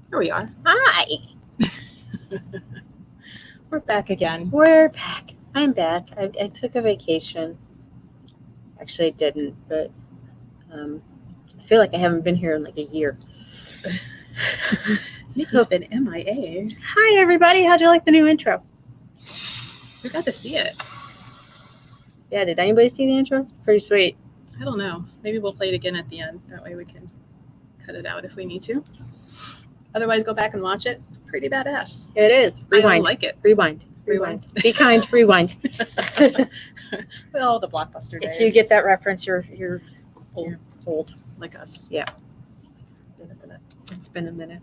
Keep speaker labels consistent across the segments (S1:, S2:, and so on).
S1: Here we are.
S2: Hi.
S1: We're back again.
S2: We're back. I'm back. I took a vacation. Actually, I didn't, but I feel like I haven't been here in like a year.
S1: Nikki's been MIA.
S2: Hi, everybody. How'd you like the new intro?
S1: We got to see it.
S2: Yeah, did anybody see the intro? It's pretty sweet.
S1: I don't know. Maybe we'll play it again at the end. That way we can cut it out if we need to. Otherwise, go back and watch it. Pretty badass.
S2: It is. Rewind.
S1: I like it.
S2: Rewind. Be kind. Rewind.
S1: With all the blockbuster days.
S2: If you get that reference, you're old.
S1: Like us.
S2: Yeah.
S1: Been a minute.
S2: It's been a minute.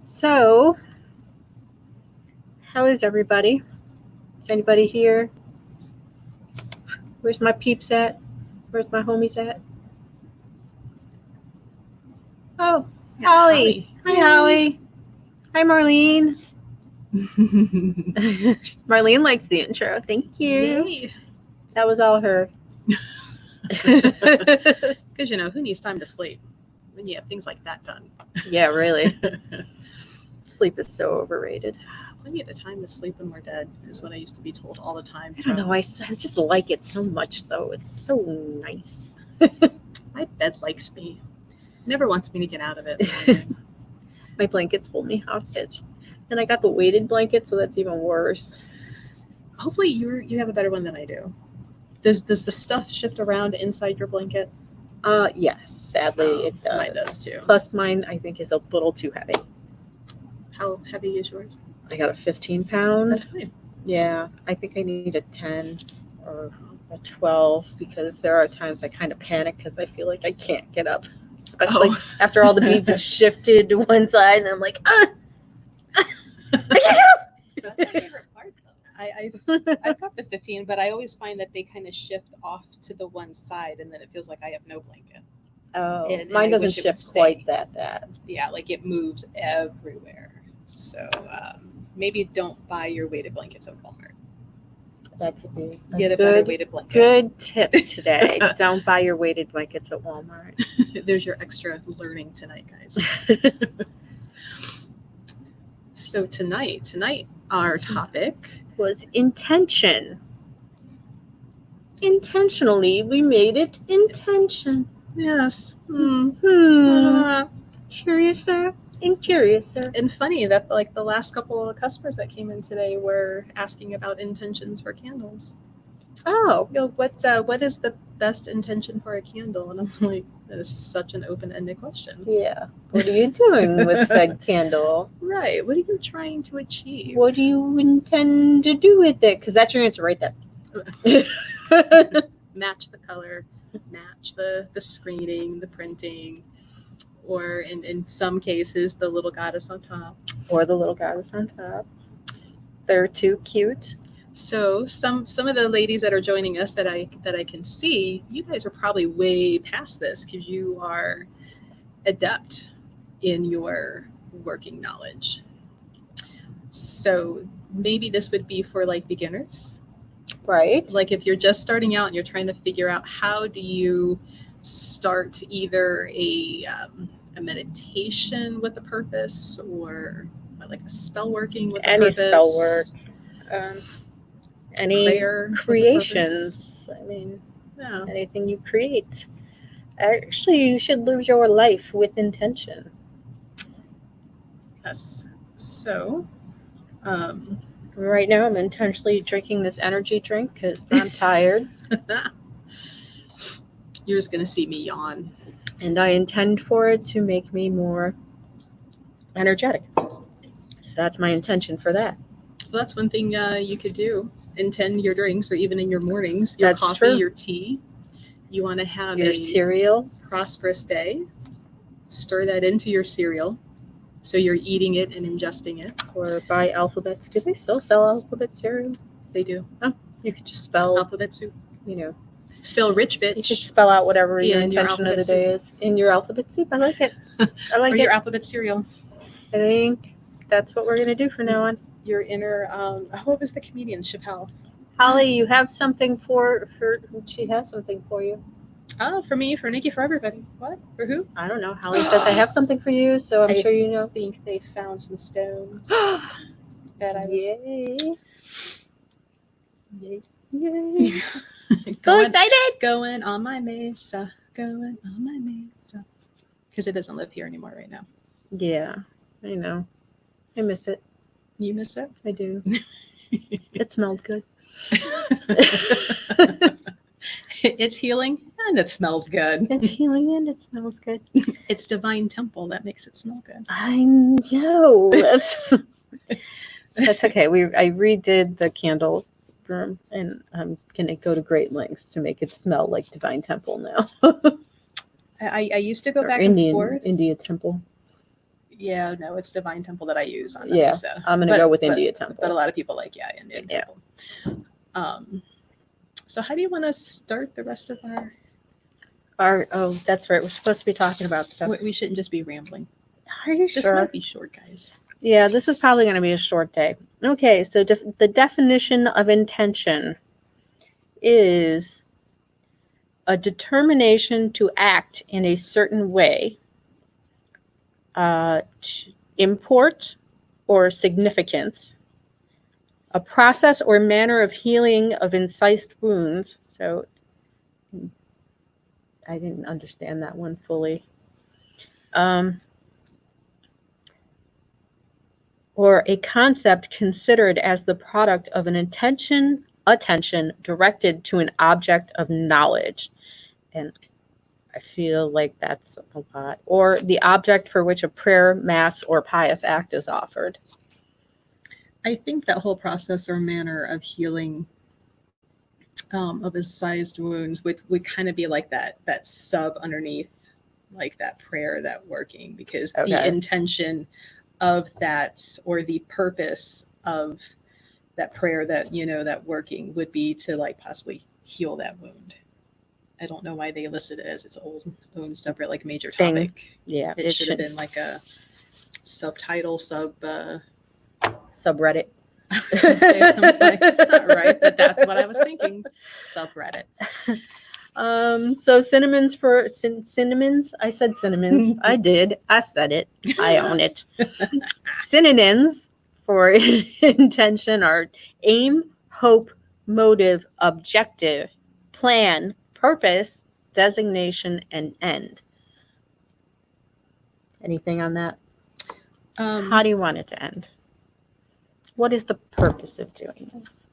S2: So, how is everybody? Is anybody here? Where's my peeps at? Where's my homies at? Oh,
S1: Yeah,
S2: Holly. Hi, Holly. Hi, Marlene. Marlene likes the intro. Thank you.
S1: Yay.
S2: That was all her.
S1: Because, who needs time to sleep when you have things like that done?
S2: Yeah, really. Sleep is so overrated.
S1: Plenty of the time to sleep when we're dead is what I used to be told all the time.
S2: I don't know. I just like it so much, though. It's so nice.
S1: My bed likes me. Never wants me to get out of it.
S2: My blankets hold me hostage. And I got the weighted blanket, so that's even worse.
S1: Hopefully you have a better one than I do. Does the stuff shift around inside your blanket?
S2: Yes, sadly it does.
S1: Mine does too.
S2: Plus mine, I think, is a little too heavy.
S1: How heavy is yours?
S2: I got a 15-pound.
S1: That's fine.
S2: Yeah, I think I need a 10 or a 12 because there are times I kind of panic because I feel like I can't get up. Especially after all the beads have shifted to one side and I'm like, I can't get up!
S1: That's my favorite part, though. I've got the 15, but I always find that they kind of shift off to the one side, and then it feels like I have no blanket.
S2: Oh,
S1: And
S2: mine
S1: I
S2: doesn't
S1: wish it would
S2: shift quite
S1: stay.
S2: that bad.
S1: Yeah, like it moves everywhere. So maybe don't buy your weighted blankets at Walmart.
S2: That could be
S1: Get a better weighted blanket.
S2: Good tip today. Don't buy your weighted blankets at Walmart.
S1: There's your extra learning tonight, guys. So tonight our topic
S2: was intention. Intentionally, we made it intention.
S1: Yes.
S2: Curious, sir? Incurious, sir.
S1: And funny that like the last couple of customers that came in today were asking about intentions for candles.
S2: Oh.
S1: What is the best intention for a candle? And I'm like, that is such an open-ended question.
S2: Yeah. What are you doing with said candle?
S1: Right. What are you trying to achieve?
S2: What do you intend to do with it? Because that's your answer right there.
S1: Match the color, match the screening, the printing, or in some cases the little goddess on top.
S2: Or the little goddess on top. They're too cute.
S1: So some of the ladies that are joining us that I can see, you guys are probably way past this because you are adept in your working knowledge. So maybe this would be for like beginners.
S2: Right.
S1: Like if you're just starting out and you're trying to figure out how do you start either a meditation with a purpose or like a spell working with a purpose.
S2: Any spell work. Any
S1: prayer
S2: creations. I mean, anything you create. Actually, you should live your life with intention.
S1: Yes. So,
S2: right now I'm intentionally drinking this energy drink because I'm tired.
S1: You're just going to see me yawn.
S2: And I intend for it to make me more energetic. So that's my intention for that.
S1: Well, that's one thing you could do. Intend your drinks, or even in your mornings, your
S2: that's
S1: coffee,
S2: true.
S1: Your tea. You want to have
S2: your cereal.
S1: Prosperous day. Stir that into your cereal. So you're eating it and ingesting it.
S2: Or buy Alphabets. Do they still sell Alphabet cereal?
S1: They do.
S2: Oh, you could just spell
S1: Alphabet soup.
S2: Spell
S1: rich bitch.
S2: You could spell out whatever your intention of the day is. In your alphabet soup. I like it. I like
S1: or
S2: it.
S1: Your alphabet cereal.
S2: I think that's what we're going to do from now on.
S1: Your inner, what was the comedian, Chappelle?
S2: Holly, you have something for her. She has something for you.
S1: Oh, for me, for Nikki, for everybody. What? For who?
S2: I don't know. Holly says I have something for you, so I'm sure you know.
S1: I think they found some stones that I was.
S2: Yay!
S1: Yay.
S2: Yay! So
S1: Going,
S2: excited!
S1: going on my mesa, going on my mesa. Because it doesn't live here anymore right now.
S2: Yeah, I know. I miss it.
S1: You miss it?
S2: I do. It smelled good.
S1: It's healing and it smells good.
S2: It's healing and it smells good.
S1: It's divine temple that makes it smell good.
S2: I know. That's okay. I redid the candle room, and I'm gonna go to great lengths to make it smell like Divine Temple now.
S1: I used to go
S2: Or
S1: back
S2: Indian,
S1: and forth.
S2: India Temple.
S1: Yeah, no, it's Divine Temple that I use on the
S2: Yeah,
S1: Mesa.
S2: I'm gonna go with India Temple.
S1: But a lot of people like, Indian
S2: Yeah.
S1: Temple. So how do you want to start the rest of
S2: Oh, that's right. We're supposed to be talking about stuff.
S1: We shouldn't just be rambling.
S2: Are you
S1: This
S2: sure?
S1: might be short, guys.
S2: Yeah, this is probably going to be a short day. Okay, so the definition of intention is a determination to act in a certain way, import or significance, a process or manner of healing of incised wounds. So I didn't understand that one fully. Or a concept considered as the product of an attention directed to an object of knowledge. And I feel like that's a lot. Or the object for which a prayer, mass, or pious act is offered.
S1: I think that whole process or manner of healing of incised wounds would kind of be like that sub underneath, like that prayer, that working, because the intention of that, or the purpose of that prayer, that that working would be to like possibly heal that wound. I don't know why they listed it as its own separate like major topic.
S2: Yeah,
S1: it should have been like a subtitle subreddit. It's not right, but that's what I was thinking. Subreddit.
S2: So cinnamons. I said cinnamons. I did. I said it. I own it. Synonyms for intention are aim, hope, motive, objective, plan, purpose, designation, and end. Anything on that? How do you want it to end? What is the purpose of doing this?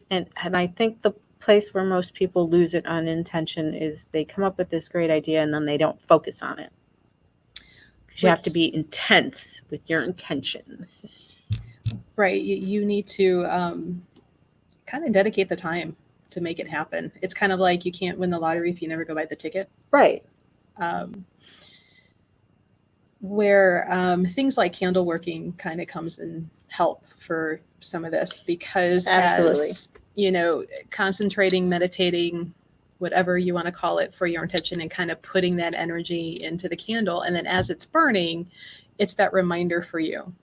S2: And I think the place where most people lose it on intention is they come up with this great idea and then they don't focus on it. Because you have to be intense with your intention.
S1: Right. You need to kind of dedicate the time to make it happen. It's kind of like you can't win the lottery if you never go buy the ticket.
S2: Right.
S1: Where things like candle working kind of comes in help for some of this, because
S2: absolutely,
S1: as concentrating, meditating, whatever you want to call it, for your intention, and kind of putting that energy into the candle, and then as it's burning, it's that reminder for you.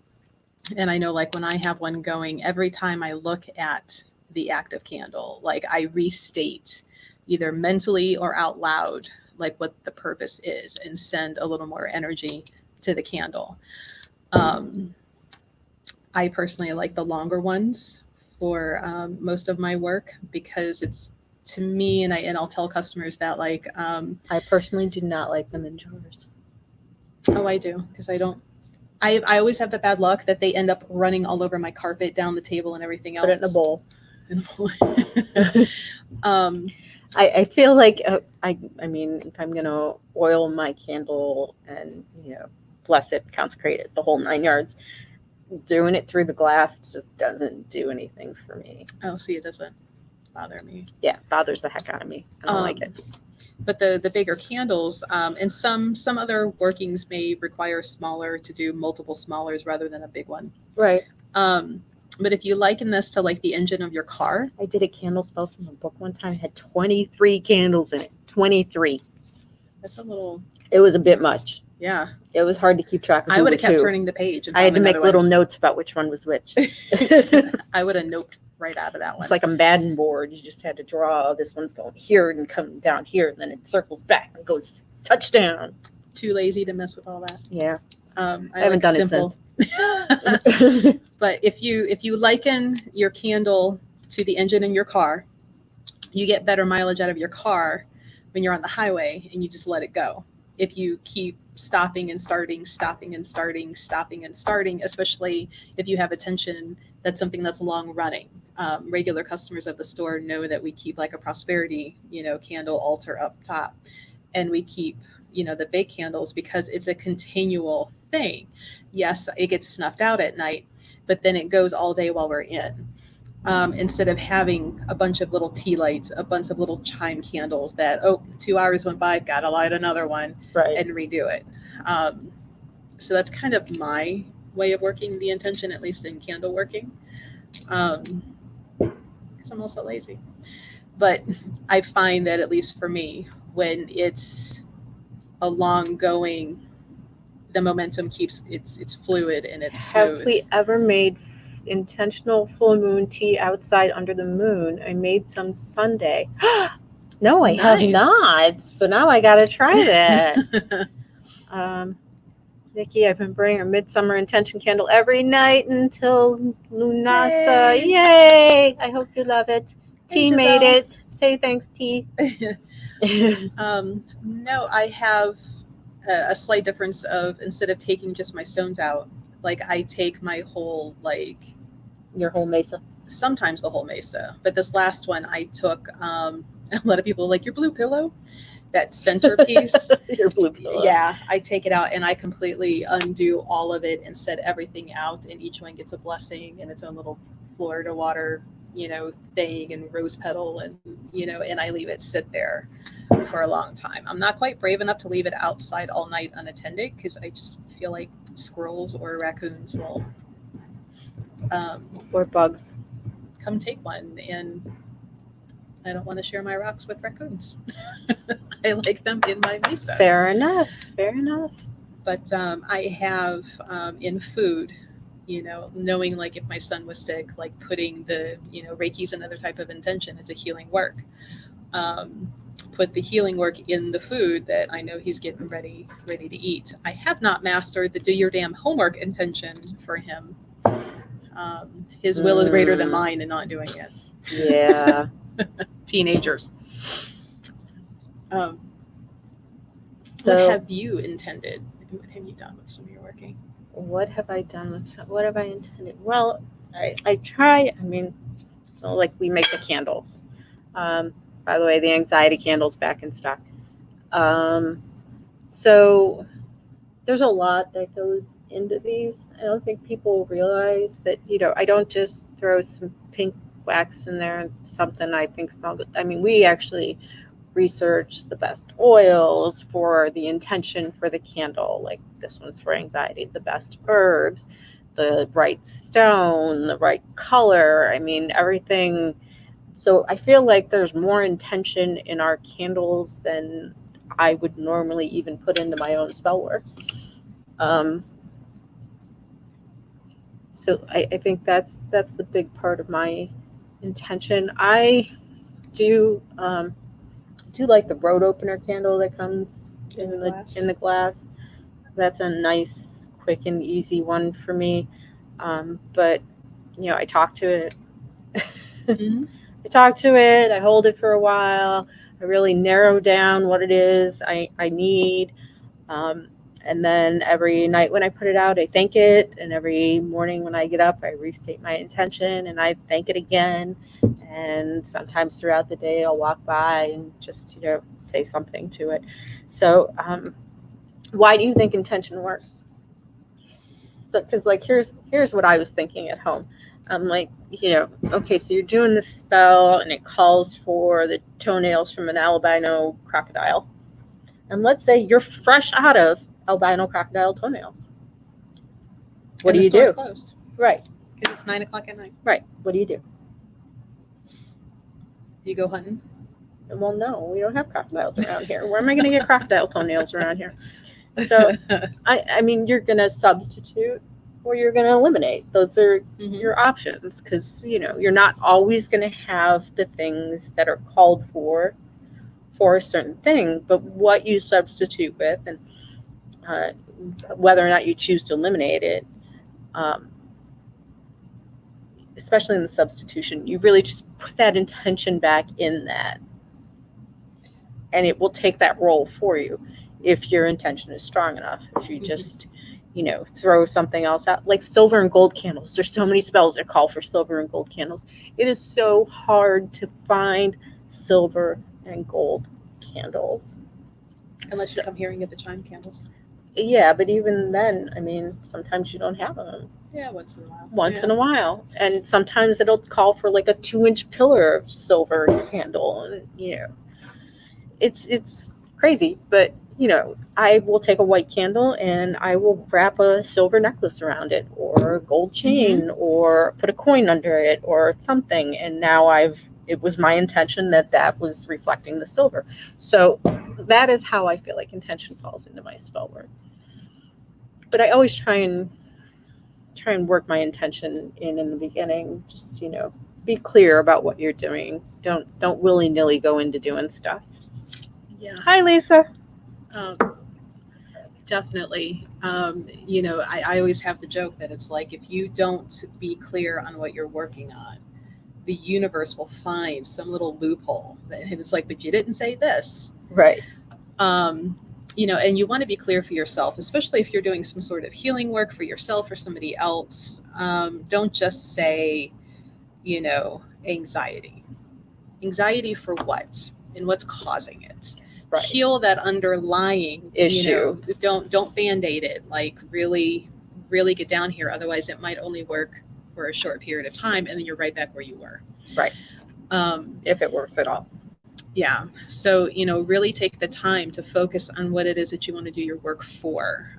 S1: And I know, like, when I have one going, every time I look at the active candle, like, I restate either mentally or out loud like what the purpose is, and send a little more energy to the candle. I personally like the longer ones for most of my work, because it's, to me, and I'll tell customers that, like,
S2: I personally do not like them in jars.
S1: Oh, I do, because I always have the bad luck that they end up running all over my carpet, down the table, and everything else.
S2: Put it in a bowl.
S1: I
S2: feel like I mean, if I'm gonna oil my candle and bless it, consecrate it, the whole 9 yards, doing it through the glass just doesn't do anything for me.
S1: Oh, see, it doesn't bother me.
S2: Yeah, it bothers the heck out of me. I don't like it.
S1: But the bigger candles, and some other workings may require smaller, to do multiple smallers rather than a big one.
S2: Right.
S1: But if you liken this to like the engine of your car.
S2: I did a candle spell from a book one time. It had 23 candles in it. 23.
S1: That's a little.
S2: It was a bit much.
S1: Yeah.
S2: It was hard to keep track of.
S1: I would have kept turning the page.
S2: I had to make little notes about which one was which.
S1: I would have noped.
S2: right out of that one.
S3: It's like a Madden board. You just had to draw. This one's going here and come down here, and then it circles back and goes touchdown.
S1: Too lazy to mess with all that.
S3: Yeah,
S1: I
S3: haven't done it since.
S1: But if you liken your candle to the engine in your car, you get better mileage out of your car when you're on the highway and you just let it go. If you keep stopping and starting, stopping and starting, stopping and starting, especially if you have attention, that's something that's long running. Regular customers of the store know that we keep like a prosperity, candle altar up top, and we keep, the big candles because it's a continual thing. Yes, it gets snuffed out at night, but then it goes all day while we're in. Instead of having a bunch of little tea lights, a bunch of little chime candles that, 2 hours went by, gotta light another one
S3: Right.
S1: and redo it. So that's kind of my way of working the intention, at least in candle working. Because I'm also lazy. But I find that, at least for me, when it's a long going, the momentum keeps it's fluid and it's smooth.
S3: Have we ever made intentional full moon tea outside under the moon? I made some Sunday. No, I have
S1: Nice.
S3: not. But now I gotta try that. Nikki, I've been burning a midsummer intention candle every night until Lunasa. Yay! I hope you love it. T made
S1: Giselle.
S3: it. Say thanks, T.
S1: No, I have a slight difference of, instead of taking just my stones out, like I take my whole,
S3: Your whole mesa.
S1: sometimes the whole mesa. But this last one I took, a lot of people are like, your blue pillow, that centerpiece.
S3: Your blue pillow.
S1: Yeah, I take it out and I completely undo all of it and set everything out, and each one gets a blessing and its own little Florida water, thing and rose petal, and and I leave it sit there for a long time. I'm not quite brave enough to leave it outside all night unattended because I just feel like squirrels or raccoons will
S3: Or bugs.
S1: come take one, and I don't want to share my rocks with raccoons. I like them in my mesa.
S3: Fair enough. Fair enough.
S1: But I have in food, knowing like if my son was sick, like putting the, Reiki's another type of intention. It's a healing work. Put the healing work in the food that I know he's getting ready to eat. I have not mastered the do your damn homework intention for him. His will is greater than mine in not doing it.
S3: Yeah.
S1: Teenagers. What
S3: So
S1: have you intended? What have you done with some of your working?
S3: what have I done with what have I intended? Well, I try, like we make the candles. By the way, the anxiety candles back in stock. So there's a lot that goes into these. I don't think people realize that, I don't just throw some pink wax in there and something I think smells good. We actually research the best oils for the intention for the candle. Like this one's for anxiety, the best herbs, the right stone, the right color. Everything. So I feel like there's more intention in our candles than I would normally even put into my own spell work. So I think that's the big part of my intention. I do like the road opener candle that comes in the glass. That's a nice, quick and easy one for me. But I talk to it.
S1: Mm-hmm.
S3: I talk to it. I hold it for a while. I really narrow down what it is I need. And then every night when I put it out, I thank it. And every morning when I get up, I restate my intention and I thank it again. And sometimes throughout the day, I'll walk by and just, say something to it. So why do you think intention works? So, because here's what I was thinking at home. I'm like, okay, so you're doing this spell and it calls for the toenails from an albino crocodile. And let's say you're fresh out of albino crocodile toenails. What do you do?
S1: Closed.
S3: Right.
S1: Because it's 9:00 at night.
S3: Right. What do?
S1: Do you go hunting?
S3: Well, no, we don't have crocodiles around here. Where am I going to get crocodile toenails around here? So, you're going to substitute or you're going to eliminate. Those are
S1: Mhm.
S3: your options, because you're not always going to have the things that are called for a certain thing, but what you substitute with, and uh, whether or not you choose to eliminate it, um, especially in the substitution, you really just put that intention back in that, and it will take that role for you if your intention is strong enough. If you just throw something else out, like silver and gold candles, there's so many spells that call for silver and gold candles. It is so hard to find silver and gold candles,
S1: Unless you come here and get the chime candles.
S3: yeah, but even then, I mean, sometimes you don't have them.
S1: Yeah, once in a while.
S3: Once in a while, and sometimes it'll call for like a 2-inch pillar of silver candle, and it's crazy. But I will take a white candle and I will wrap a silver necklace around it, or a gold chain, or put a coin under it, or something, and now it was my intention that was reflecting the silver. So that is how I feel like intention falls into my spell work. But I always try and work my intention in the beginning. Just be clear about what you're doing. Don't willy-nilly go into doing stuff.
S1: Yeah.
S3: Hi, Lisa.
S1: Definitely. I always have the joke that it's like, if you don't be clear on what you're working on, the universe will find some little loophole, and it's like, but you didn't say this.
S3: Right.
S1: And you want to be clear for yourself, especially if you're doing some sort of healing work for yourself or somebody else. Don't just say, anxiety. Anxiety for what? And what's causing it?
S3: Right.
S1: Heal that underlying
S3: issue.
S1: Don't band-aid it. Like, really, really get down here. Otherwise, it might only work for a short period of time, and then you're right back where you were.
S3: Right. If it works at all.
S1: Yeah. So, really take the time to focus on what it is that you want to do your work for.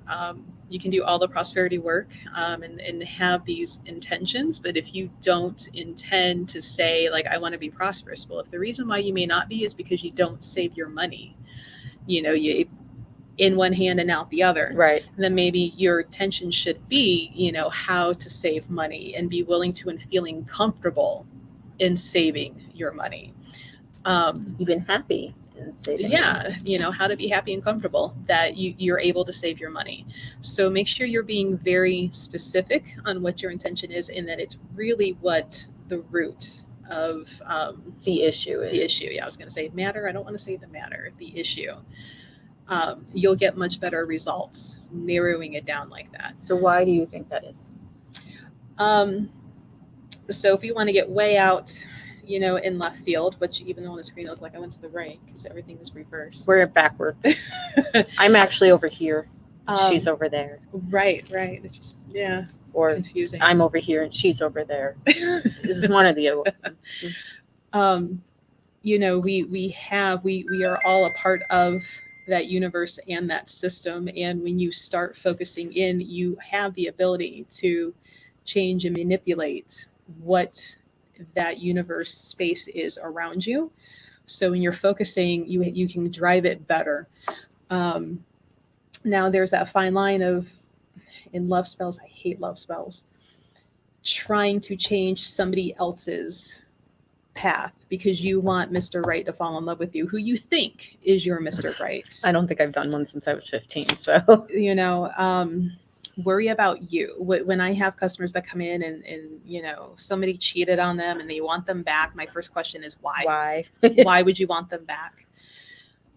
S1: You can do all the prosperity work and have these intentions, but if you don't intend to say, like, I want to be prosperous, well, if the reason why you may not be is because you don't save your money, you in one hand and out the other,
S3: right,
S1: then maybe your intention should be, how to save money and be willing to and feeling comfortable in saving your money.
S3: Even happy in saving
S1: money. How to be happy and comfortable that you're able to save your money. So make sure you're being very specific on what your intention is, and that it's really what the root of
S3: the issue is.
S1: The issue. Yeah, I was going to say matter. I don't want to say the matter. The issue. You'll get much better results narrowing it down like that.
S3: So why do you think that is?
S1: So if you want to get way out, in left field, which even though on the screen it looked like I went to the right because everything is reversed.
S3: We're backward. I'm actually over here. She's over there.
S1: Right. It's just,
S3: or
S1: confusing.
S3: I'm over here and she's over there. It's one of the other.
S1: We are all a part of that universe and that system. And when you start focusing in, you have the ability to change and manipulate what that universe space is around you. So when you're focusing, you can drive it better. Now there's that fine line of, in love spells, I hate love spells, trying to change somebody else's path because you want Mr. Right to fall in love with you, who you think is your Mr. Right.
S3: I don't think I've done one since I was 15. So,
S1: worry about you. When I have customers that come in and somebody cheated on them and they want them back, my first question is why?
S3: Why?
S1: Why would you want them back?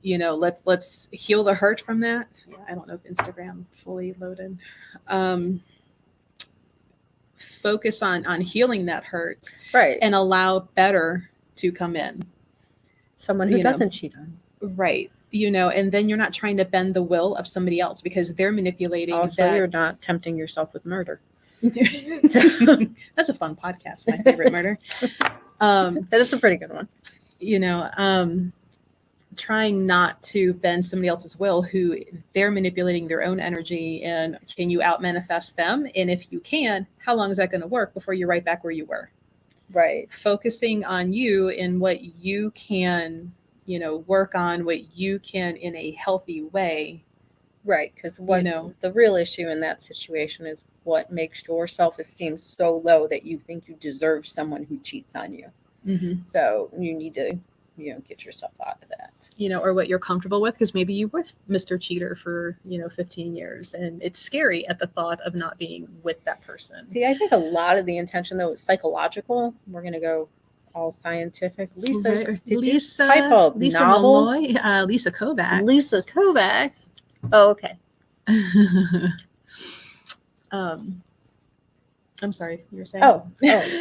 S1: Let's heal the hurt from that. I don't know if Instagram fully loaded. Focus on healing that hurt,
S3: right,
S1: and allow better to come in.
S3: Someone who doesn't cheat on.
S1: Right. And then you're not trying to bend the will of somebody else because they're manipulating.
S3: Also, you're not tempting yourself with murder.
S1: That's a fun podcast. My favorite murder.
S3: That's a pretty good one.
S1: Trying not to bend somebody else's will who they're manipulating their own energy, and can you out manifest them? And if you can, how long is that going to work before you're right back where you were?
S3: Right. Focusing
S1: on you and what you can, work on, what you can in a healthy way
S3: Right, because what the real issue in that situation is what makes your self-esteem so low that you think you deserve someone who cheats on you.
S1: Mm-hmm.
S3: So you need to, get yourself out of that.
S1: Or what you're comfortable with, because maybe you were with Mr. Cheater for, 15 years, and it's scary at the thought of not being with that person.
S3: See, I think a lot of the intention, though, is psychological. We're going to go all scientific. Lisa,
S1: Right.
S3: did
S1: Lisa,
S3: you type a
S1: Lisa
S3: novel?
S1: Malloy, Lisa Kovacs.
S3: Lisa Kovacs. Oh, okay.
S1: I'm sorry, you were saying?
S3: Oh,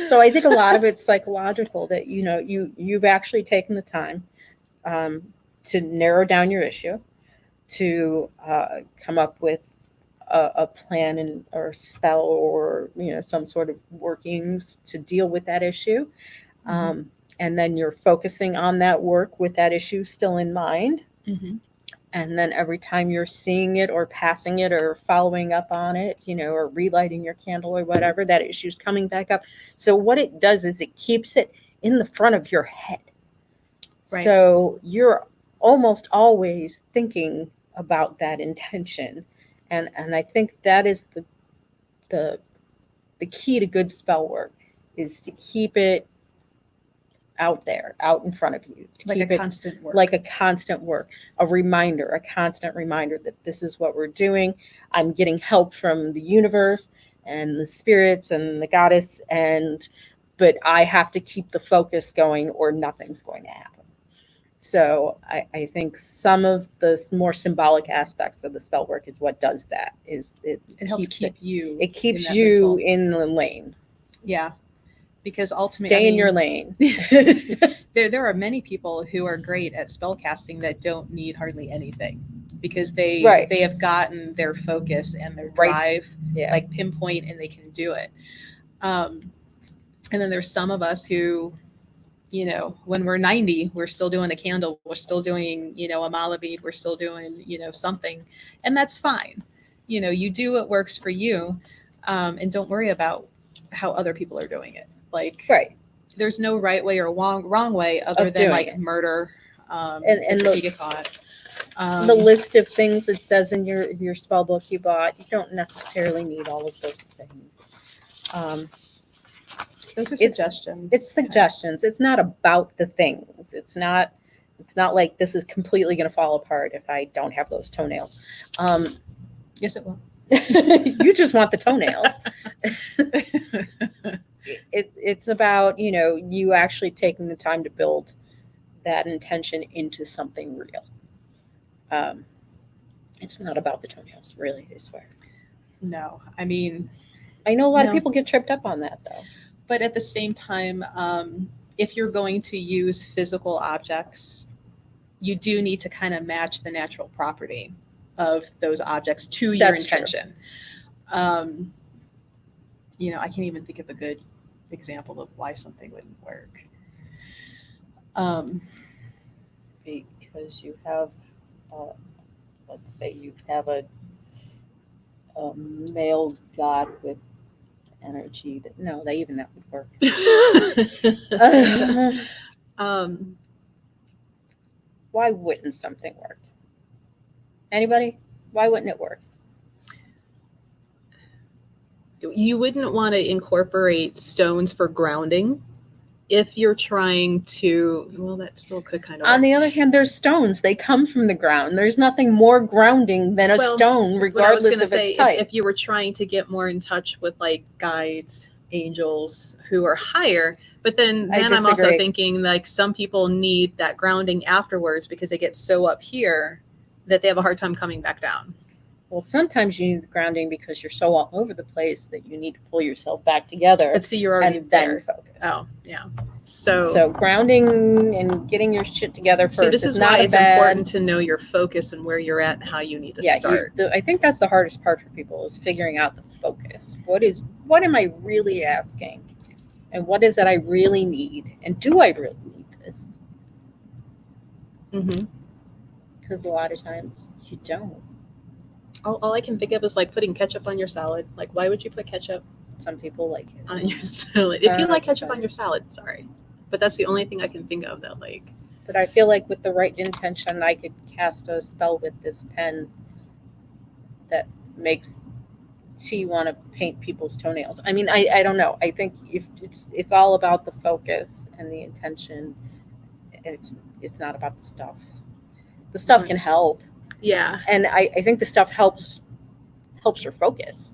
S3: so I think a lot of it's psychological, that you've actually taken the time to narrow down your issue, to come up with a plan or spell, or some sort of workings to deal with that issue, and then you're focusing on that work with that issue still in mind.
S1: Mm-hmm.
S3: And then every time you're seeing it or passing it or following up on it, or relighting your candle or whatever, that issue's coming back up. So what it does is it keeps it in the front of your head. Right. So you're almost always thinking about that intention. And I think that is the key to good spell work, is to keep it out there, out in front of you, to
S1: like
S3: keep
S1: a constant work.
S3: Like a constant work, a constant reminder that this is what we're doing. I'm getting help from the universe and the spirits and the goddess, but I have to keep the focus going, or nothing's going to happen. So I think some of the more symbolic aspects of the spell work is what does that. It
S1: helps keep you.
S3: It keeps you in the lane.
S1: Yeah. Because ultimately,
S3: stay in your lane.
S1: there are many people who are great at spell casting that don't need hardly anything, because they have gotten their focus and their drive like pinpoint, and they can do it. And then there's some of us who, when we're 90, we're still doing a candle, we're still doing, a mala bead, we're still doing, something, and that's fine. You do what works for you, and don't worry about how other people are doing it. Like, there's no right way or wrong way other than like it. Murder, and
S3: the list of things it says in your spell book you bought. You don't necessarily need all of those things.
S1: Those are suggestions.
S3: It's suggestions. It's not about the things. It's not like this is completely going to fall apart if I don't have those toenails.
S1: Yes, it will.
S3: You just want the toenails. It's about, you actually taking the time to build that intention into something real. It's not about the toenails, really, I swear.
S1: No, I mean,
S3: I know a lot of people get tripped up on that, though.
S1: But at the same time, if you're going to use physical objects, you do need to kind of match the natural property of those objects to your intention. I can't even think of a good example of why something wouldn't work.
S3: Because you have, let's say you have a male god with energy that would work. Why wouldn't something work? Anybody? Why wouldn't it work?
S1: You wouldn't want to incorporate stones for grounding if you're trying to, well, that still could kind of work.
S3: On the other hand, there's stones. They come from the ground. There's nothing more grounding than a stone, regardless of its type.
S1: If you were trying to get more in touch with like guides, angels who are higher, but then I'm also thinking like some people need that grounding afterwards because they get so up here that they have a hard time coming back down.
S3: Well, sometimes you need the grounding because you're so all over the place that you need to pull yourself back together.
S1: Let's see, you're already
S3: there. Then focus.
S1: Oh, yeah. So
S3: grounding and getting your shit together first.
S1: See, this is why it's important to know your focus and where you're at and how you need to start.
S3: I think that's the hardest part for people, is figuring out the focus. What am I really asking? And what is it I really need? And do I really need this?
S1: Mm-hmm.
S3: Because a lot of times you don't.
S1: All I can think of is like putting ketchup on your salad. Like, why would you put ketchup?
S3: Some people like it
S1: on your salad. If you like ketchup on your salad, sorry, but that's the only thing I can think of that like.
S3: But I feel like with the right intention, I could cast a spell with this pen that makes T want to paint people's toenails? I mean, I don't know. I think if it's all about the focus and the intention. It's not about the stuff. The stuff can help,
S1: Yeah.
S3: and I think the stuff helps your focus.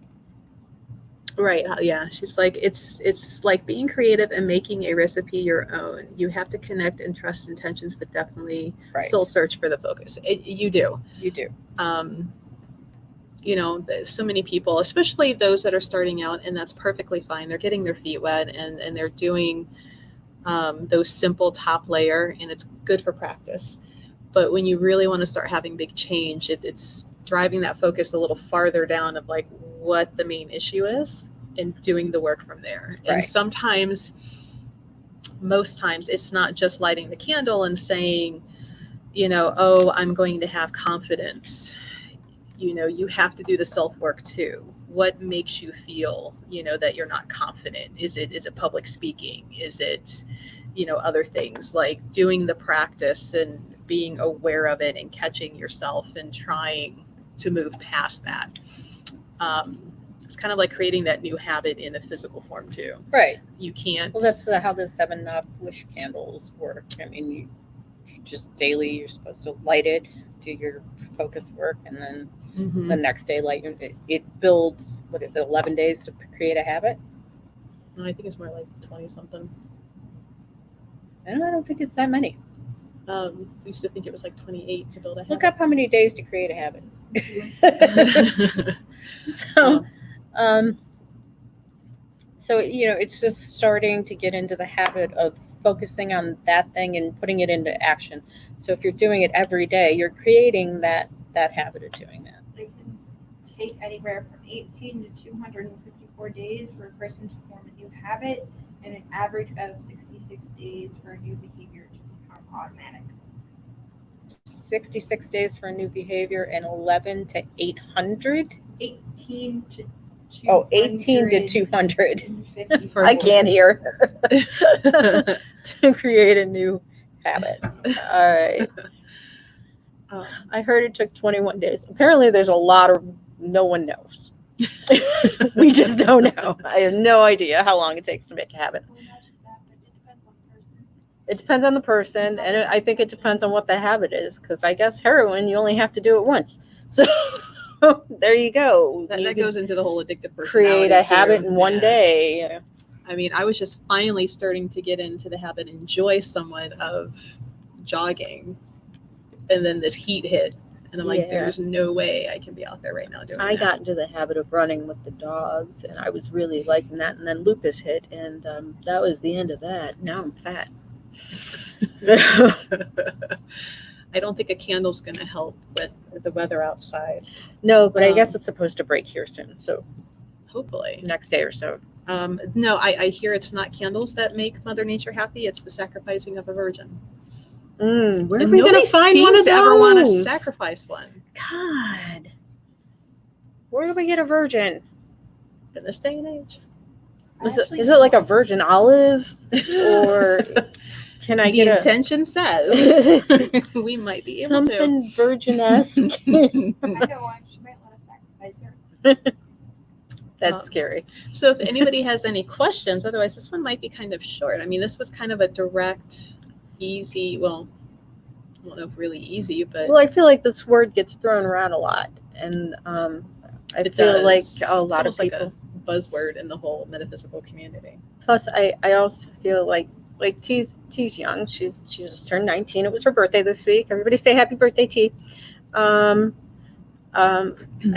S1: Right. Yeah. She's like, it's like being creative and making a recipe your own. You have to connect and trust intentions, but definitely
S3: Right.
S1: soul search for the focus. You do.
S3: You do.
S1: You know, so many people, especially those that are starting out, and that's perfectly fine. They're getting their feet wet and they're doing those simple top layer, and it's good for practice. But when you really want to start having big change, it's driving that focus a little farther down of like what the main issue is and doing the work from there.
S3: Right.
S1: And sometimes, most times, it's not just lighting the candle and saying, you know, oh, I'm going to have confidence. You know, you have to do the self-work too. What makes you feel, you know, that you're not confident? Is it public speaking? Is it, you know, other things like doing the practice and being aware of it and catching yourself and trying to move past that? It's kind of like creating that new habit in a physical form too.
S3: Right.
S1: You can't.
S3: Well, that's how the 7-Up wish candles work. I mean, you just daily, you're supposed to light it, do your focus work, and then the next day light it builds, what is it, 11 days to create a habit?
S1: I think it's more like 20 something.
S3: I don't think it's that many.
S1: I used to think it was like 28 to build a habit.
S3: Look up how many days to create a habit. So you know, it's just starting to get into the habit of focusing on that thing and putting it into action. So if you're doing it every day, you're creating that habit of doing that.
S4: It can take anywhere from 18 to 254 days for a person to form a new habit, and an average of 66 days for a new behavior to become automatic.
S3: 66 days for a new behavior and 11 to 800?
S4: 18 to 200.
S3: Oh, 18 to 200.
S4: I
S3: I can't hear. To create a new habit. All right. I heard it took 21 days. Apparently there's a lot of, no one knows. We just don't know. I have no idea how long it takes to make a habit.
S4: Well, not just that, but it depends on the person.
S3: It depends on the person, and I think it depends on what the habit is, because I guess heroin, you only have to do it once. So there you go.
S1: That goes into the whole addictive personality.
S3: Create a
S1: too.
S3: habit in one
S1: Yeah.
S3: day.
S1: I mean, I was just finally starting to get into the habit, enjoy somewhat of jogging, and then this heat hit, and I'm like,
S3: Yeah.
S1: there's no way I can be out there right now doing
S3: I
S1: that.
S3: got into the habit of running with the dogs, and I was really liking that. And then lupus hit, and that was the end of that. Now I'm fat. So
S1: I don't think a candle's going to help with the weather outside.
S3: no, but I guess it's supposed to break here soon. So
S1: Hopefully.
S3: next day or so.
S1: No, I hear it's not candles that make Mother Nature happy. It's the sacrificing of a virgin.
S3: Where are
S1: And
S3: we going
S1: nobody
S3: to find one of
S1: seems to ever want to
S3: those?
S1: sacrifice one
S3: God, where do we get a virgin?
S1: in this day and age.
S3: Is it like a virgin olive, or can I
S1: The
S3: get
S1: intention says
S3: a
S1: we might be able
S3: something virgin-esque?
S4: I know one. She might want to sacrifice her.
S3: That's scary.
S1: So if anybody has any questions, otherwise this one might be kind of short. I mean, this was kind of a direct, easy, well, I don't know if really easy, but
S3: Well, I feel like this word gets thrown around a lot, and I
S1: it
S3: feel
S1: does.
S3: like
S1: It's
S3: a lot of
S1: almost like
S3: people.
S1: a buzzword in the whole metaphysical community.
S3: Plus, I also feel like T's young. She just turned 19. It was her birthday this week. Everybody say happy birthday, T. I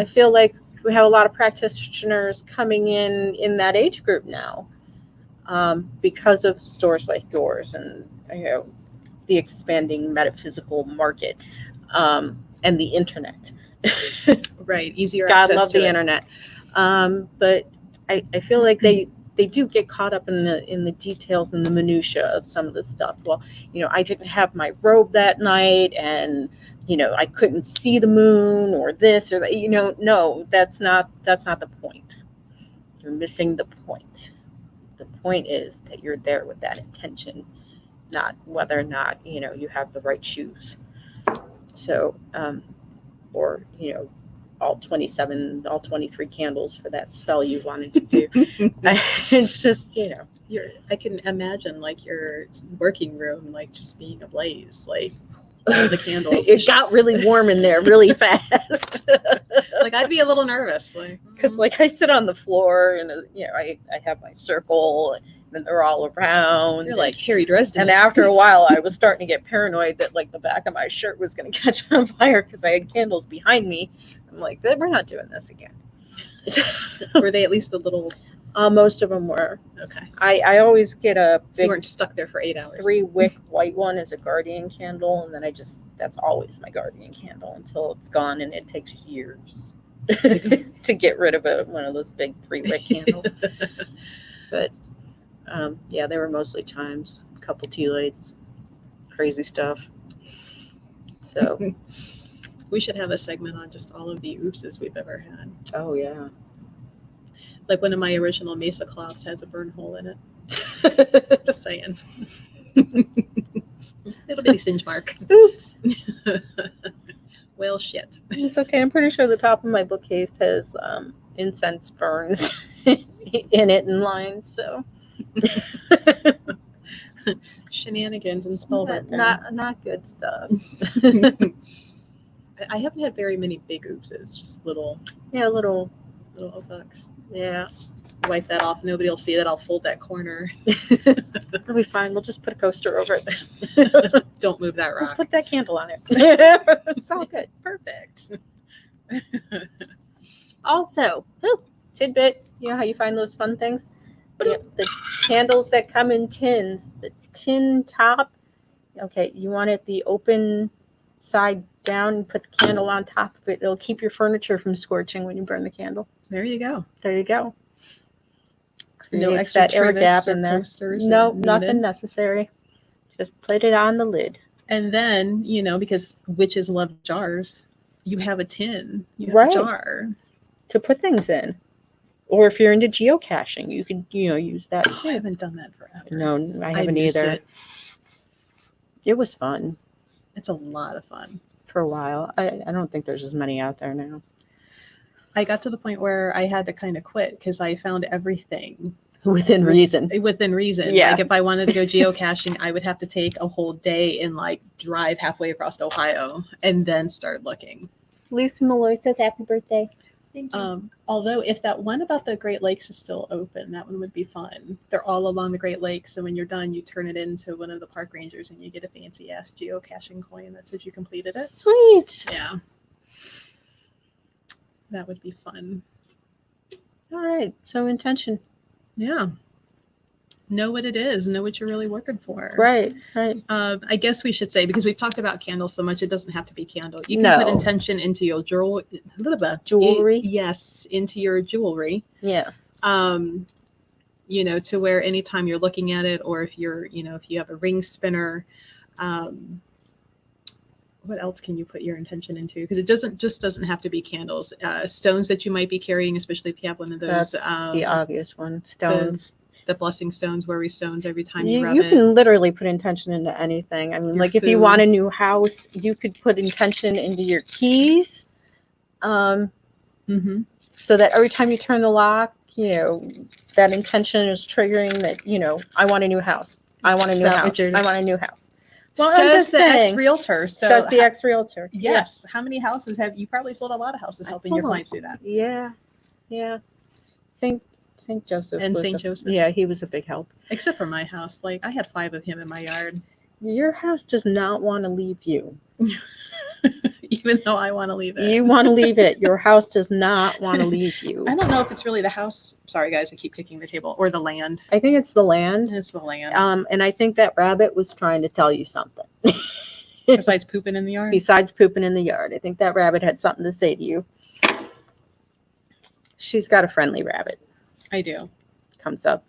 S3: feel like we have a lot of practitioners coming in that age group now, because of stores like yours and the expanding metaphysical market, and the internet.
S1: Right, easier
S3: God
S1: access
S3: love
S1: to
S3: the
S1: it.
S3: internet. But I feel like they do get caught up in the details and the minutia of some of the stuff. Well, I didn't have my robe that night, and I couldn't see the moon or this or that. No, that's not the point. You're missing the point. The point is that you're there with that intention, not whether or not you have the right shoes. So, or all 23 candles for that spell you wanted to do. It's just,
S1: I can imagine like your working room, like just being ablaze, like all the candles.
S3: it got really warm in there really fast.
S1: Like I'd be a little nervous, like
S3: Because like I sit on the floor and I have my circle and then they're all around.
S1: you're like Harry Dresden.
S3: And after a while, I was starting to get paranoid that like the back of my shirt was going to catch on fire because I had candles behind me. I'm like, we're not doing this again.
S1: Were they at least a little?
S3: Most of them were.
S1: Okay.
S3: I always get a
S1: So you
S3: big
S1: weren't stuck there for 8 hours.
S3: 3-wick white one as a guardian candle, and then that's always my guardian candle until it's gone, and it takes years to get rid of one of those big 3-wick candles. But yeah, they were mostly chimes, a couple tea lights, crazy stuff. So
S1: We should have a segment on just all of the oopses we've ever had.
S3: oh yeah.
S1: Like one of my original Mesa cloths has a burn hole in it. Just saying. Little bitty singe mark.
S3: Oops.
S1: Well, shit.
S3: It's okay. I'm pretty sure the top of my bookcase has incense burns in it and lines. So
S1: Shenanigans and spellbook.
S3: not good stuff.
S1: I haven't had very many big oopses, just little
S3: Yeah, little.
S1: oh fucks.
S3: Yeah,
S1: Wipe that off. Nobody will see that. I'll fold that corner.
S3: it'll be fine. We'll just put a coaster over it.
S1: Don't move that
S3: We'll
S1: rock.
S3: put that candle on it. It's all good.
S1: Perfect.
S3: Also, tidbit. You know how you find those fun things? Yeah, the candles that come in tins. The tin top. Okay, you want it the open side down. And put the candle on top of it. It'll keep your furniture from scorching when you burn the candle.
S1: There you go.
S3: There you go.
S1: No
S3: Creates
S1: extra
S3: that air
S1: trivets
S3: gap
S1: or
S3: in there.
S1: coasters.
S3: No,
S1: or
S3: nothing
S1: needed.
S3: necessary. Just put it on the lid.
S1: And then, because witches love jars, you have a tin, you have
S3: Right.
S1: a jar.
S3: To put things in. Or if you're into geocaching, you could, use that
S1: Oh, I
S3: too.
S1: haven't done that forever.
S3: No, I haven't
S1: miss
S3: either.
S1: It.
S3: It was fun
S1: It's a lot of fun.
S3: for a while. I don't think there's as many out there now.
S1: I got to the point where I had to kind of quit because I found everything
S3: Within reason.
S1: within reason.
S3: Yeah.
S1: Like if I wanted to go geocaching, I would have to take a whole day and like drive halfway across Ohio and then start looking.
S3: Lisa Malloy says happy birthday.
S4: Thank you.
S1: Although if that one about the Great Lakes is still open, that one would be fun. They're all along the Great Lakes, so when you're done, you turn it into one of the park rangers and you get a fancy ass geocaching coin that says you completed it.
S3: Sweet.
S1: Yeah. That would be fun.
S3: All right. So intention.
S1: Yeah. Know what it is. Know what you're really working for.
S3: Right.
S1: I guess we should say, because we've talked about candles so much, it doesn't have to be candle. You can put
S3: No.
S1: intention into your
S3: Jewelry?
S1: Yes, into your jewelry.
S3: Yes.
S1: To where anytime you're looking at it, or if you're, if you have a ring spinner, what else can you put your intention into? Because it doesn't have to be candles. Stones that you might be carrying, especially if you have one of those.
S3: The obvious one. Stones.
S1: The blessing stones, worry stones. Every time you
S3: You,
S1: rub
S3: you
S1: it.
S3: can literally put intention into anything. I mean,
S1: Your
S3: like if you
S1: food.
S3: want a new house, you could put intention into your keys.
S1: Mm-hmm.
S3: So that every time you turn the lock, that intention is triggering that, I want a new house. I want a new
S1: That
S3: house.
S1: what you're-
S3: I want a new house. Well, I'm
S1: Says
S3: just
S1: the
S3: saying.
S1: ex-realtor. So
S3: Says the ex-realtor.
S1: yes. How many houses have you probably sold? A lot of houses
S3: I
S1: helping your
S3: sold.
S1: clients do that.
S3: Yeah. Saint Joseph.
S1: And
S3: was
S1: Saint
S3: a-
S1: Joseph.
S3: Yeah, he was a big help.
S1: Except for my house. Like I had 5 of him in my yard.
S3: Your house does not want to leave you.
S1: Even though I want to leave it.
S3: You want to leave it. Your house does not want to leave you.
S1: I don't know if it's really the house. Sorry guys, I keep kicking the table. Or the land.
S3: I think it's the land.
S1: It's the land.
S3: And I think that rabbit was trying to tell you something.
S1: Besides pooping in the yard.
S3: Besides pooping in the yard. I think that rabbit had something to say to you. She's got a friendly rabbit.
S1: I do.
S3: Comes up,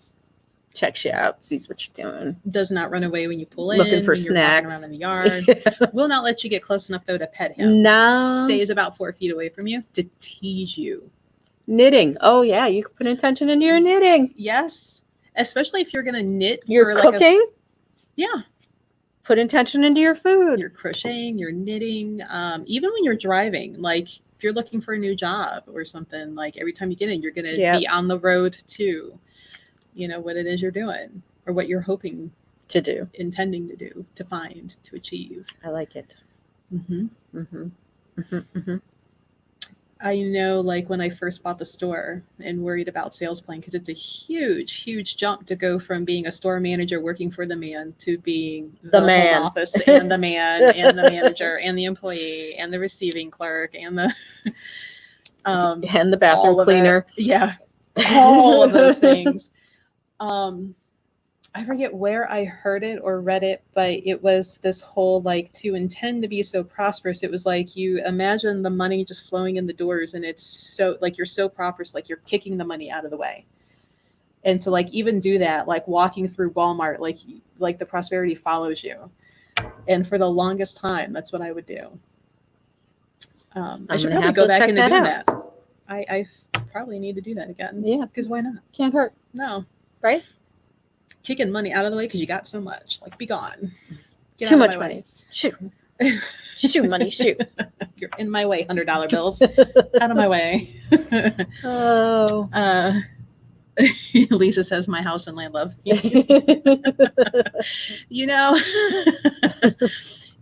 S3: checks you out, sees what you're doing.
S1: Does not run away when you pull in.
S3: Looking for
S1: when you're walking
S3: snacks.
S1: around in the yard. Will not let you get close enough though to pet him.
S3: No.
S1: Stays about 4 feet away from you to tease you.
S3: Knitting. Oh, yeah. You can put intention into your knitting.
S1: Yes. Especially if you're gonna knit.
S3: You're
S1: for like
S3: cooking.
S1: yeah.
S3: Put intention into your food.
S1: You're crocheting, you're knitting, even when you're driving, like if you're looking for a new job or something, like every time you get in, you're going to
S3: Yep.
S1: be on the road to, you know, what it is you're doing or what you're hoping,
S3: To do.
S1: intending to do, to find, to achieve.
S3: I like it.
S1: Mm-hmm.
S3: Mm-hmm. Mm-hmm. Mm-hmm.
S1: I know, like when I first bought the store and worried about sales plan, because it's a huge, huge jump to go from being a store manager working for the man to being
S3: The
S1: home
S3: man.
S1: office and the man and the manager and the employee and the receiving clerk and the
S3: And the bathroom
S1: all of
S3: cleaner.
S1: it. Yeah, all of those things. I forget where I heard it or read it, but it was this whole like to intend to be so prosperous. It was like you imagine the money just flowing in the doors, and it's so like you're so prosperous, like you're kicking the money out of the way. And to like even do that, like walking through Walmart, like the prosperity follows you. And for the longest time, that's what I would do. I should
S3: gonna
S1: probably
S3: have
S1: go
S3: to
S1: back
S3: check
S1: into
S3: that
S1: doing
S3: out.
S1: that. I probably need to do that again.
S3: Yeah.
S1: Because why not?
S3: Can't hurt.
S1: No.
S3: Right?
S1: Kicking money out of the way because you got so much. Like, be gone. Get
S3: Too
S1: out of
S3: much
S1: my
S3: money.
S1: way.
S3: Shoot. Shoot, money, shoot.
S1: You're in my way, $100 bills. Out of my way.
S3: Oh.
S1: Lisa says my house and land love. You know,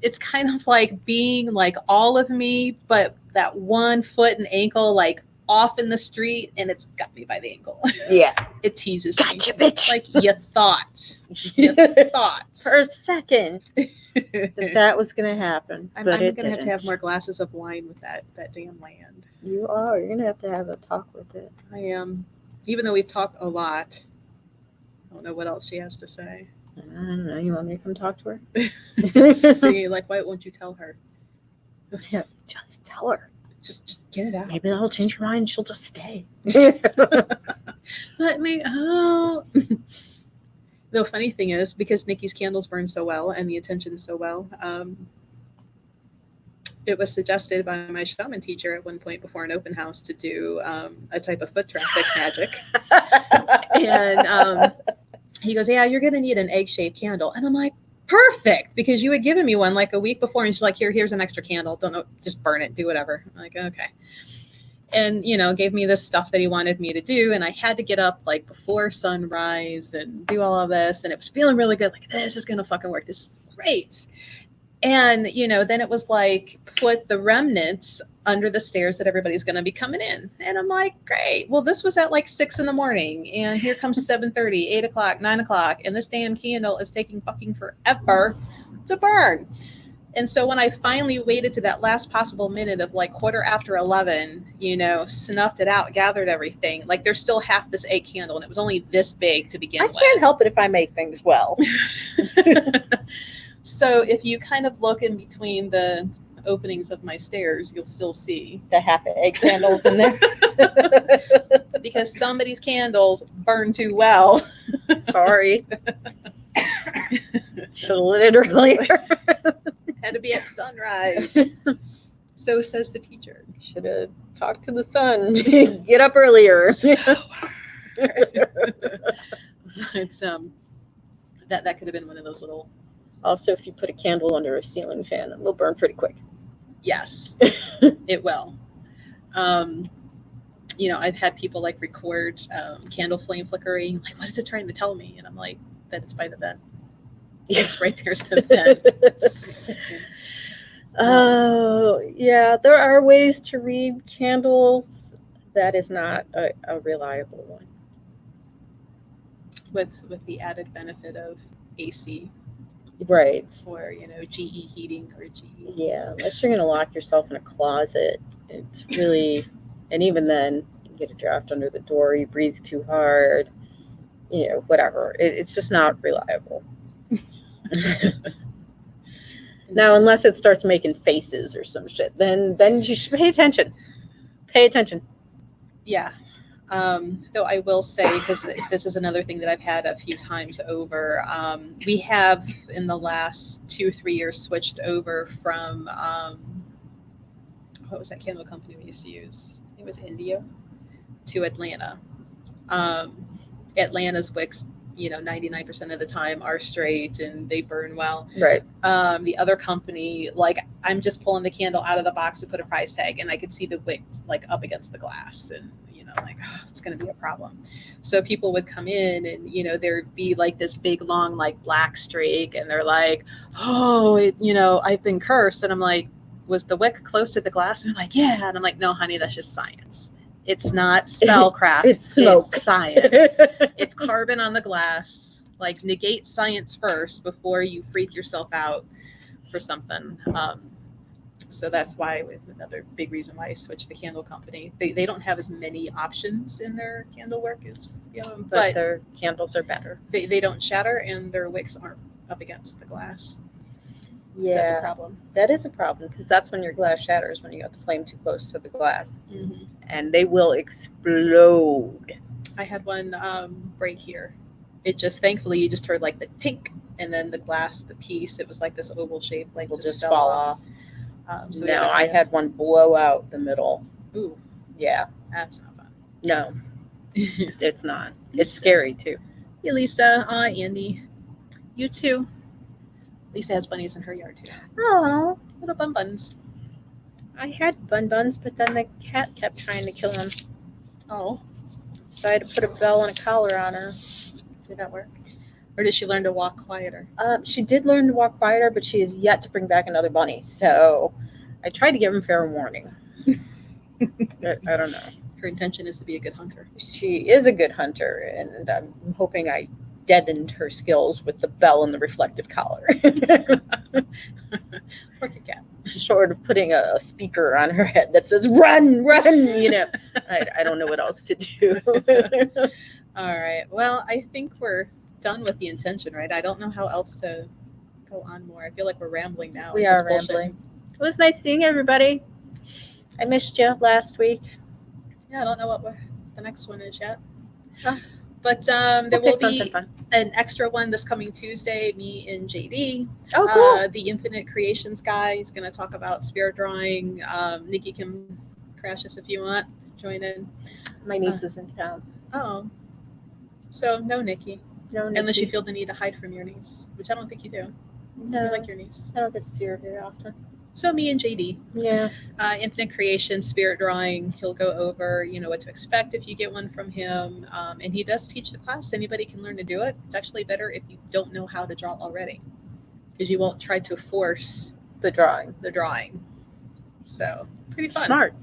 S1: it's kind of like being like all of me, but that one foot and ankle like off in the street, and it's got me by the ankle.
S3: Yeah.
S1: It teases me.
S3: Gotcha, bitch.
S1: Like you thought.
S3: For a second that was going to happen.
S1: I'm
S3: but
S1: going
S3: it
S1: to have to have
S3: didn't.
S1: more glasses of wine with that damn land.
S3: You are. You're going to have a talk with it.
S1: I am. Even though we've talked a lot, I don't know what else she has to say.
S3: I don't know. You want me to come talk to her?
S1: See, like, why won't you tell her?
S3: Yeah, just tell her.
S1: Just get it out.
S3: Maybe that'll change her mind. She'll just stay.
S1: Let me. Oh. The funny thing is, because Nikki's candles burn so well and the attention so well, it was suggested by my shaman teacher at one point before an open house to do a type of foot traffic magic. And he goes, yeah, you're going to need an egg-shaped candle. And I'm like, perfect, because you had given me one like a week before. And she's like, here's an extra candle. Don't know, just burn it, do whatever. I'm like, okay. And, you know, gave me this stuff that he wanted me to do. And I had to get up like before sunrise and do all of this. And it was feeling really good. Like, this is going to fucking work. This is great. And, you know, then it was like, put the remnants under the stairs that everybody's going to be coming in. And I'm like, great. Well, this was at like 6 a.m. And here comes 7:30, 8 o'clock, 9 o'clock. And this damn candle is taking fucking forever to burn. And so when I finally waited to that last possible minute of like 11:15, you know, snuffed it out, gathered everything, like there's still half this egg candle and it was only this big to begin
S3: I
S1: with.
S3: can't help it if I make things well.
S1: So if you kind of look in between the openings of my stairs, you'll still see.
S3: The half egg candles in there.
S1: Because somebody's candles burn too well.
S3: Sorry. Should have lit it earlier.
S1: Had to be at sunrise. So says the teacher.
S3: Should have talked to the sun. Get up earlier.
S1: It's that could have been one of those little.
S3: Also, if you put a candle under a ceiling fan, it'll burn pretty quick.
S1: Yes, it will. You know, I've had people like record candle flame flickering. Like, what is it trying to tell me? And I'm like, that it's by the vent. Yes, right there's the vent.
S3: Oh, yeah. There are ways to read candles. That is not a reliable one.
S1: With the added benefit of AC
S3: Right.
S1: or, you know, GE heating or GE.
S3: Yeah, unless you're going to lock yourself in a closet. It's really, and even then, you get a draft under the door, you breathe too hard, you know, whatever. It's just not reliable. Now, unless it starts making faces or some shit, then you should pay attention. Pay attention.
S1: Yeah. Though I will say, because this is another thing that I've had a few times over, we have in the last 2-3 years switched over from, what was that candle company we used to use? It was India to Atlanta. Atlanta's wicks 99% of the time are straight and they burn well.
S2: Right.
S1: The other company, like I'm just pulling the candle out of the box to put a price tag, and I could see the wicks like up against the glass, and like, oh, it's going to be a problem. So people would come in, and there'd be like this big long like black streak, and they're like, oh, I've been cursed, and I'm like, was the wick close to the glass? And they're like, yeah, and I'm like, no, honey, that's just science. It's not spellcraft.
S2: It's smoke.
S1: It's science. It's carbon on the glass. Like, negate science first before you freak yourself out for something. So that's why, another big reason why I switched the candle company. They don't have as many options in their candle work as
S2: but their candles are better.
S1: They don't shatter, and their wicks aren't up against the glass.
S2: Yeah,
S1: So that's a problem.
S2: That is a problem, because that's when your glass shatters, when you got the flame too close to the glass,
S1: Mm-hmm.
S2: and they will explode.
S1: I had one break here. It just, thankfully, you just heard like the tink, and then the glass, the piece, it was like this oval shape, like
S2: Will just
S1: fell
S2: fall off.
S1: So
S2: No, I had one blow out the middle.
S1: Ooh,
S2: Yeah,
S1: that's not fun.
S2: no, it's not. It's scary too.
S1: Hey, Lisa. Andy. You too. Lisa has bunnies in her yard too.
S2: Oh,
S1: Little bun buns.
S2: I had bun buns, but then the cat kept trying to kill them.
S1: Oh,
S2: So I had to put a bell and a collar on her.
S1: did that work? Or did she learn to walk quieter?
S2: She did learn to walk quieter, but she has yet to bring back another bunny. So I tried to give him fair warning. I don't know.
S1: Her intention is to be a good hunter.
S2: She is a good hunter, and I'm hoping I deadened her skills with the bell and the reflective collar.
S1: Poor Kit Kat.
S2: Short of putting a speaker on her head that says "Run, run!" I don't know what else to do.
S1: All right. Well, I think we're done with the intention, right? I don't know how else to go on more. I feel like we're rambling now.
S2: We
S1: It's just
S2: are
S1: bullshit.
S2: rambling. It was nice seeing everybody. I missed you last week.
S1: Yeah, I don't know what the next one is yet.
S2: Oh.
S1: But there
S2: We'll
S1: will
S2: pick something
S1: be
S2: fun.
S1: an extra one this coming Tuesday, me and JD.
S2: Oh, cool.
S1: The Infinite Creations guy. He's going to talk about spirit drawing. Nikki can crash us if you want. Join in.
S2: My niece is in town.
S1: Oh. So, no Nikki.
S2: No,
S1: Unless you
S2: Nikki.
S1: feel the need to hide from your niece, which I don't think you do.
S2: No,
S1: You like your niece.
S2: I don't get to see her very often.
S1: So, me and JD.
S2: Yeah.
S1: Infinite Creation, spirit drawing. He'll go over, what to expect if you get one from him. And he does teach the class. Anybody can learn to do it. It's actually better if you don't know how to draw already, because you won't try to force
S2: The drawing.
S1: the drawing. So pretty fun.
S2: Smart.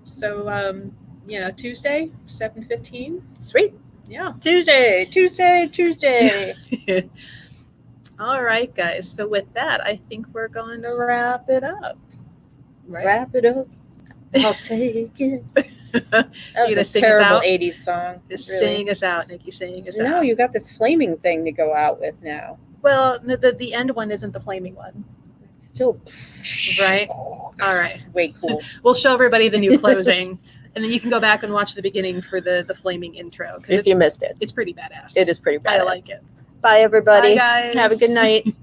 S1: So Tuesday, 7:15.
S2: Sweet.
S1: Yeah.
S2: Tuesday.
S1: All right, guys. So with that, I think we're going to wrap it up. Right.
S2: Wrap it up. I'll take it. That was
S1: gonna
S2: a
S1: sing us
S2: terrible
S1: out?
S2: 80s song.
S1: Just
S2: really.
S1: sing us out, Nikki. Sing us out.
S2: No, you got this flaming thing to go out with now.
S1: Well, the end one isn't the flaming one.
S2: It's still
S1: Right. All right.
S2: Way cool.
S1: We'll show everybody the new closing, and then you can go back and watch the beginning for the flaming intro, because
S2: If you missed it,
S1: it's pretty badass.
S2: it is pretty bad.
S1: I like it.
S2: Bye, everybody.
S1: Bye, guys.
S2: Have a good night.